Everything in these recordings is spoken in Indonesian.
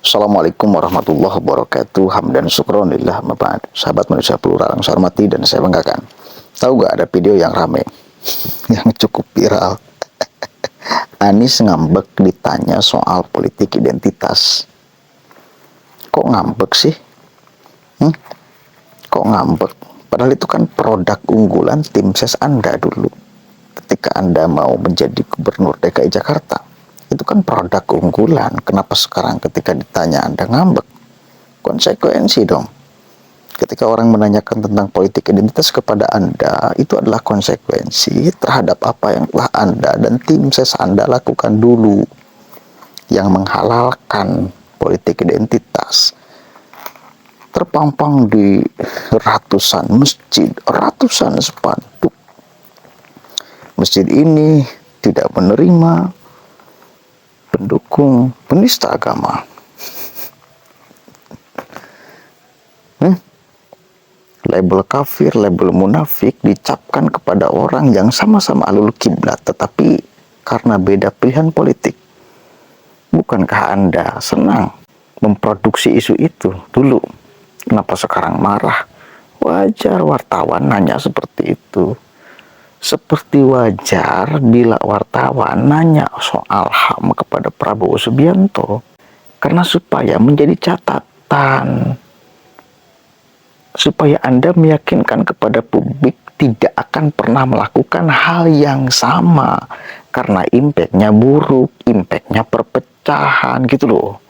Assalamualaikum warahmatullahi wabarakatuh. Hamdan syukron lillah mabad. Sahabat manusia plural yang saya hormati dan saya banggakan. Tahu gak ada video yang rame yang cukup viral? Anies ngambek ditanya soal politik identitas. Kok ngambek sih? Kok ngambek? Padahal itu kan produk unggulan tim ses Anda dulu. Ketika Anda mau menjadi gubernur DKI Jakarta, itu kan produk unggulan. Kenapa sekarang ketika ditanya Anda ngambek? Konsekuensi dong. Ketika orang menanyakan tentang politik identitas kepada Anda, itu adalah konsekuensi terhadap apa yang telah Anda dan tim ses Anda lakukan dulu, yang menghalalkan politik identitas. Terpampang di ratusan masjid, ratusan spanduk. Masjid ini tidak menerima pendukung penista agama. Label kafir, label munafik dicapkan kepada orang yang sama-sama alul kiblat, tetapi karena beda pilihan politik. Bukankah Anda senang memproduksi isu itu dulu? Kenapa sekarang marah? Wajar wartawan nanya seperti itu. Seperti wajar bila wartawan nanya soal HAM kepada Prabowo Subianto, karena supaya menjadi catatan, supaya Anda meyakinkan kepada publik tidak akan pernah melakukan hal yang sama, karena impactnya buruk, impactnya perpecahan gitu loh.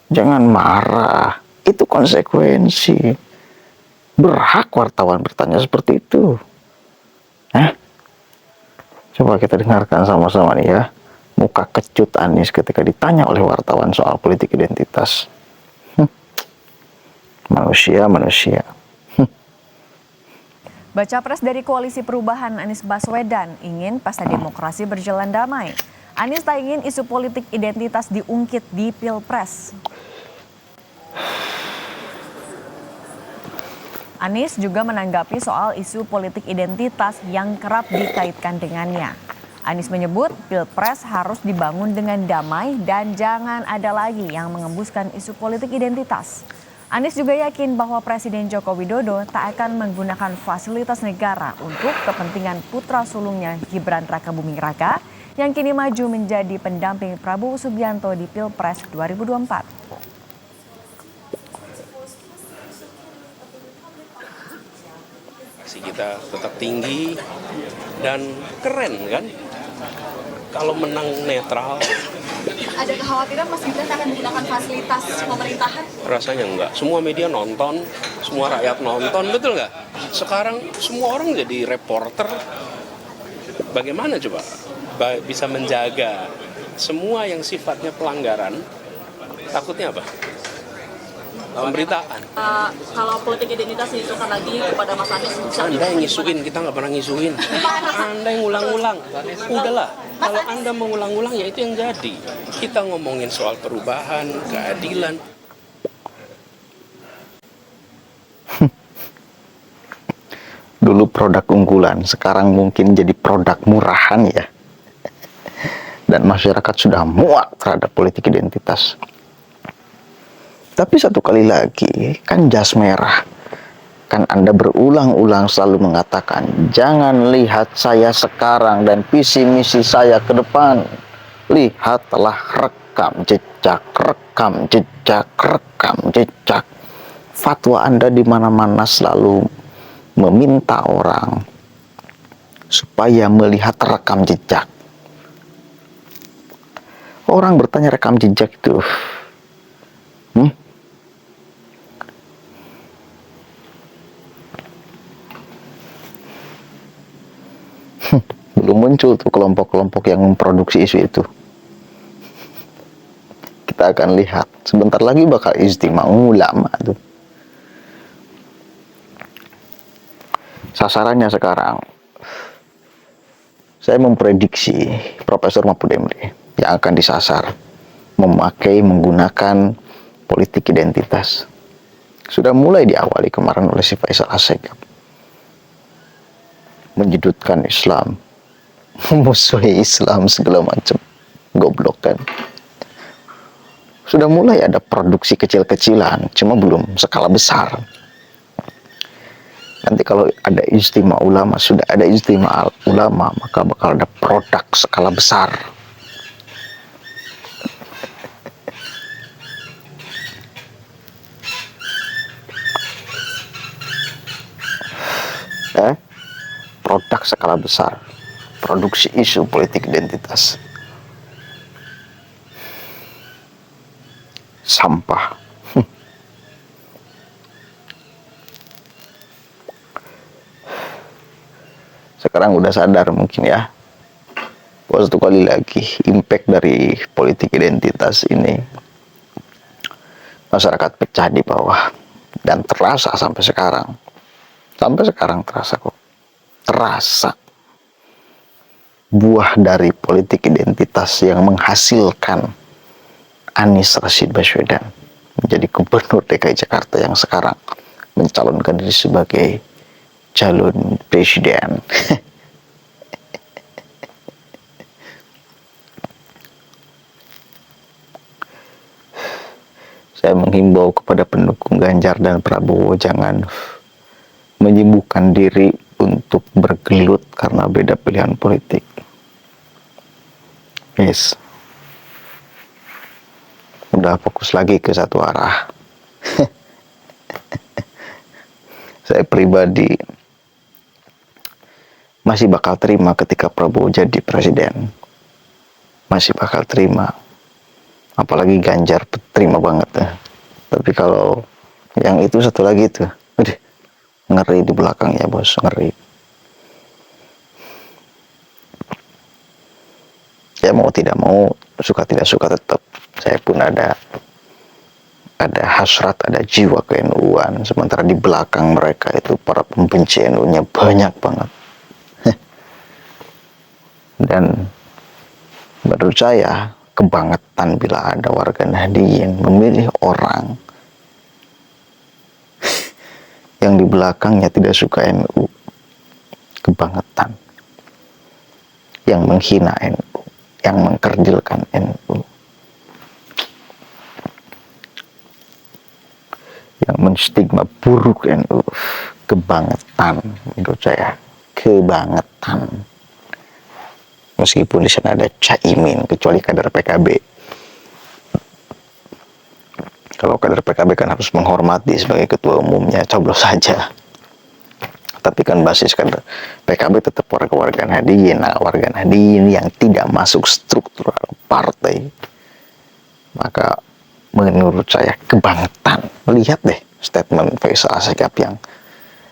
Jangan marah, itu konsekuensi. Berhak wartawan bertanya seperti itu. Coba kita dengarkan sama-sama nih ya, muka kecut Anies ketika ditanya oleh wartawan soal politik identitas. Manusia. Baca pres dari Koalisi Perubahan Anies Baswedan ingin pesta demokrasi berjalan damai. Anies tak ingin isu politik identitas diungkit di Pilpres. Anies juga menanggapi soal isu politik identitas yang kerap dikaitkan dengannya. Anies menyebut Pilpres harus dibangun dengan damai dan jangan ada lagi yang mengembuskan isu politik identitas. Anies juga yakin bahwa Presiden Joko Widodo tak akan menggunakan fasilitas negara untuk kepentingan putra sulungnya Gibran Rakabuming Raka yang kini maju menjadi pendamping Prabowo Subianto di Pilpres 2024. Kita tetap tinggi dan keren kan, kalau menang netral. Ada kekhawatiran Mas Gibran akan menggunakan fasilitas pemerintahan? Rasanya enggak, semua media nonton, semua rakyat nonton, betul nggak? Sekarang semua orang jadi reporter. Bagaimana coba bisa menjaga semua yang sifatnya pelanggaran? Takutnya apa? Pemberitaan. Kalau politik identitas diisukan lagi kepada Mas Anies, Anda yang ngisuin, kita nggak pernah ngisuin. Anda yang ngulang-ngulang. Udahlah, kalau Anda mengulang-ulang ya itu yang jadi. Kita ngomongin soal perubahan, keadilan. Dulu produk unggulan, sekarang mungkin jadi produk murahan ya. Dan masyarakat sudah muak terhadap politik identitas. Tapi satu kali lagi, kan jas merah. Kan Anda berulang-ulang selalu mengatakan, jangan lihat saya sekarang dan visi misi saya ke depan. Lihatlah rekam jejak. Fatwa Anda di mana-mana selalu meminta orang supaya melihat rekam jejak. Orang bertanya rekam jejak itu, belum muncul tuh kelompok-kelompok yang memproduksi isu itu. Kita akan lihat sebentar lagi bakal ijtima ulama tuh. Sasarannya sekarang, saya memprediksi Profesor Mahfud MD yang akan disasar menggunakan politik identitas. Sudah mulai diawali kemarin oleh si Faisal Assegaf. Menyudutkan Islam, memusuhi Islam segala macam, goblok kan. Sudah mulai ada produksi kecil-kecilan, cuma belum skala besar. Nanti kalau ada istimewa ulama, sudah ada istimewa ulama, maka bakal ada produk skala besar. Produk skala besar, produksi isu politik identitas. Sampah. Sekarang udah sadar mungkin ya, bahwa satu kali lagi impact dari politik identitas ini, masyarakat pecah di bawah, dan terasa sampai sekarang terasa kok, terasa buah dari politik identitas yang menghasilkan Anies Rashid Baswedan menjadi gubernur DKI Jakarta yang sekarang mencalonkan diri sebagai calon presiden. Saya menghimbau kepada pendukung Ganjar dan Prabowo, jangan menyibukkan diri untuk bergelut karena beda pilihan politik. Yes. Udah fokus lagi ke satu arah. Saya pribadi masih bakal terima ketika Prabowo jadi presiden. Masih bakal terima. Apalagi Ganjar terima banget ya. Tapi kalau yang itu satu lagi itu, aduh, ngeri di belakangnya bos, ngeri. Ya mau tidak mau, suka tidak suka tetap. Saya pun ada hasrat, ada jiwa ke NU-an. Sementara di belakang mereka itu para pembenci NU-nya banyak banget. Dan menurut saya kebangetan bila ada warga Nahdliyin memilih orang yang di belakangnya tidak suka NU. Kebangetan. Yang menghina NU, yang mengkerdilkan NU, yang menstigma buruk NU. Kebangetan menurut saya, kebangetan. Meskipun di sana ada Caimin, kecuali kader PKB. Kalau kader PKB kan harus menghormati sebagai ketua umumnya, coblos saja. Tapi kan basis kader PKB tetap warga Nahdliyin. Nah, warga Nahdliyin yang tidak masuk struktural partai, maka menurut saya kebangetan. Lihat deh statement Faisal Asegaf yang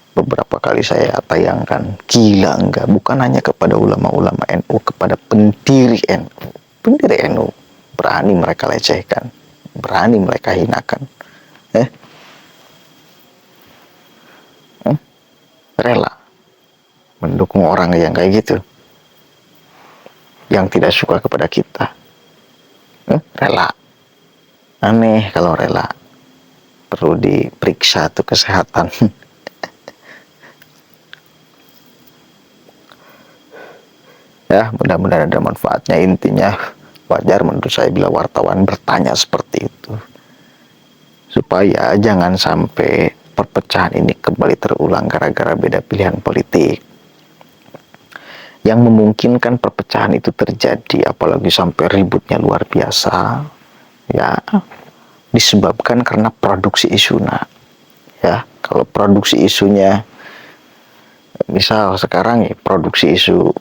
beberapa kali saya tayangkan. Gila enggak? Bukan hanya kepada ulama-ulama NU, kepada pendiri NU. Pendiri NU berani mereka lecehkan, berani mereka hinakan. Rela mendukung orang yang kayak gitu, yang tidak suka kepada kita. Rela. Aneh kalau rela. Perlu diperiksa tuh kesehatan. Ya, mudah-mudahan ada manfaatnya. Intinya wajar menurut saya bila wartawan bertanya seperti itu, supaya jangan sampai perpecahan ini kembali terulang gara-gara beda pilihan politik. Yang memungkinkan perpecahan itu terjadi, apalagi sampai ributnya luar biasa, ya disebabkan karena produksi isunya. Ya, kalau produksi isunya, misal sekarang ya produksi isu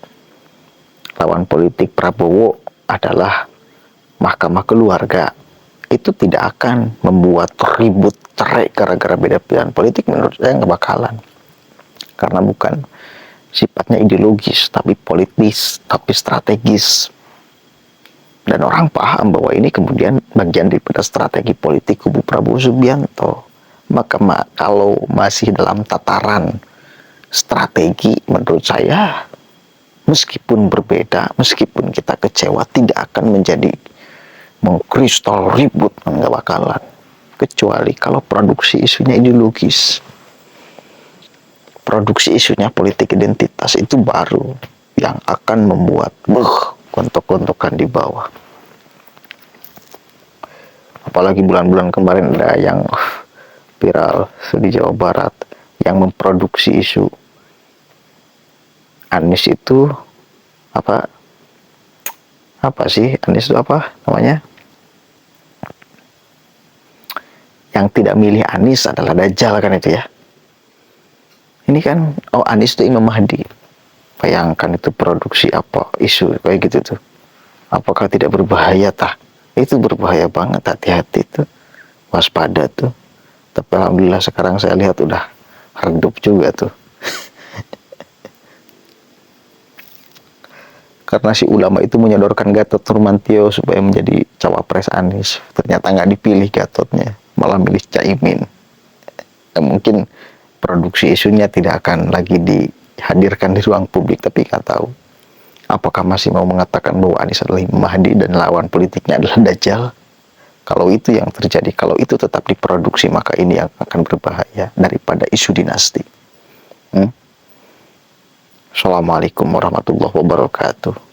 lawan politik Prabowo adalah mahkamah keluarga, itu tidak akan membuat ribut cerai gara-gara beda pilihan politik. Menurut saya nggak bakalan, karena bukan sifatnya ideologis, tapi politis, tapi strategis. Dan orang paham bahwa ini kemudian bagian daripada strategi politik kubu Prabowo Subianto. Maka kalau masih dalam tataran strategi, menurut saya meskipun berbeda, meskipun kita kecewa, tidak akan menjadi mengkristal ribut, nggak bakalan. Kecuali kalau produksi isunya ideologis, produksi isunya politik identitas, itu baru yang akan membuat gontok-gontokan di bawah. Apalagi bulan-bulan kemarin ada yang viral di Jawa Barat yang memproduksi isu Anies itu apa sih Anies itu apa namanya, yang tidak milih Anies adalah Dajjal kan itu ya. Ini kan Anies itu Imam Mahdi. Bayangkan itu produksi apa isu kayak gitu tuh, apakah tidak berbahaya tah? Itu berbahaya banget, hati-hati tuh, waspada tuh. Tapi alhamdulillah sekarang saya lihat udah redup juga tuh. Karena si ulama itu menyodorkan Gatot Nurmantio supaya menjadi cawapres Anies. Ternyata nggak dipilih Gatotnya, malah milih Caimin. Ya, mungkin produksi isunya tidak akan lagi dihadirkan di ruang publik, tapi nggak tahu. Apakah masih mau mengatakan bahwa Anies adalah Imam Mahdi dan lawan politiknya adalah Dajjal? Kalau itu yang terjadi, kalau itu tetap diproduksi, maka ini yang akan berbahaya daripada isu dinasti. Assalamualaikum warahmatullahi wabarakatuh.